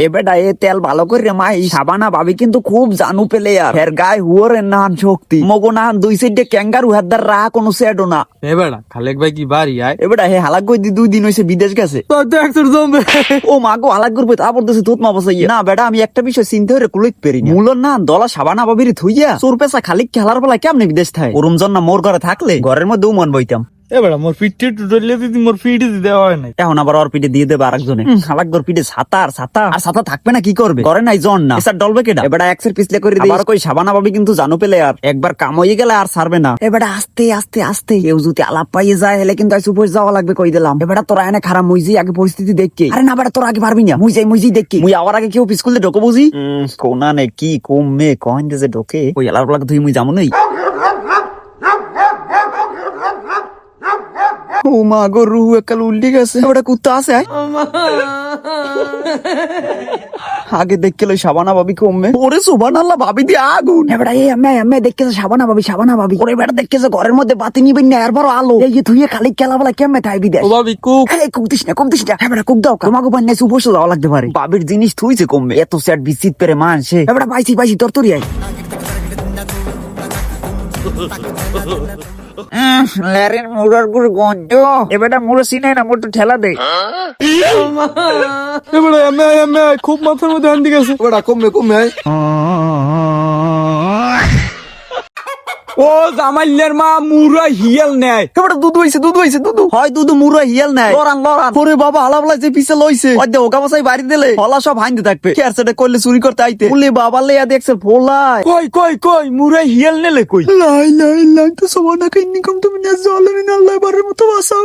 এবেটা এ তেল ভালো করে মাই সাবানা ভাবি কিন্তু খুব জানু পেলে আর এর গায়ে হুয়ারের নাহান শক্তি মগো নাহান দুই সাইডে ক্যাঙ্গারু হাতদার রা কোনো সেডো না। এবেড়া খালেক ভাই কি বাড়ি আয় এবেটা হে হালাক কই 2 দিন হইছে বিদেশ গেছে। ও মা গো হালাক করবে তা বলতেছে তোত মা বসাইয়া না বেটা আমি একটা বিষয় চিন্তা করে কুলিক পেরি না মূলর না দলা সাবানা ভাবির থুইয়া চোর পেশা খালি খেলার বেলা কেমনে বিদেশ থাকে ওরম জন্য মোর ঘরে থাকলে ঘরের মধ্যে মন বইতাম। এবেড়া মোর পিঠে টুটলিয়ে দিদি মোর পিঠে দেওয়া হয় নাই এখন আবার ওর পিঠে দিয়ে দেবে আরেকজনে হালাকগর পিঠে ছাতা আর ছাতা থাকবে না কি করবে ঘরে নাই জন না স্যার ডলবে কেডা এবারে এক্সের পিছলে করে দিই আর কই সাবানা ভাবি কিন্তু জানো পেলে আর একবার কাম হয়ে গেলে আর ছাড়বে না। এবারে আস্তে আস্তে আস্তে কেউ যদি আলাপ পাইয়ে যায় হেলে কিন্তু আইসু উপর যাওয়া লাগবে কই দিলাম। এবারে তোরা এনে খারাপ মুইজি আগে পরিস্থিতি দেখকে আরে না বেটা তোরা আগে পারবি না মুই দেখকি মুই আবার আগে কেউ স্কুলে ঢোকো বুঝি কোনা নে কি কমে কইন যে ঢোকে ওই এলার বলা তুই মুই যাবো নই। ও মা গো রুহু একাল উল্টে গেছে ওটা কুত্তা আছে আগে দেখে লই সাবানা ভাবি কমবে ওরে সুবহানাল্লাহ ভাবি দিয়ে আগুন এবারে এই আমি দেখতেছে সাবানা ভাবি ওরে বেটা দেখতেছে ঘরের মধ্যে বাতি নিবেন না এরপর আলো এই যে তুই খালি খেলা বলা কেমনে থাইবি দে ও ভাবি কুক এই কুকতিস না এবারে কুক দাও তোমাকে বান্নে সুবসে যাওয়া লাগতে পারে ভাবির জিনিস থুইছে কমবে এত সেট বিচিত পেরে মানছে এবারে পাইছি তোর আই লেরেন মুড়ার গুড় গঞ্জ এবারে মুড়ো সিনাই না মোটু ঠেলা দে এবেড়া এমে খুব মাথার মধ্যে হান্দি গেছে এবেড়া কমে ও জামাইলের মা মুরা হিয়াল নেয় এবারে দুধ হইছে হয় দুধ মুড়ো হিয়াল নাই লড়ান ওরে বাবা হালাবলা যে পিছে লইছে অদ্দে ওকা বসাই বাড়ি দিলে হলা সব হাইন্দে থাকবে কে আর সেটা করলে চুরি করতে আইতে বলে বাবা লেয়া দেখছে ফোলাই কই মুরা হিয়াল নেলে কই লাই তো সবানা কাইনি কম তুমি না জালেন আল্লাহ বারের মতো বাসাও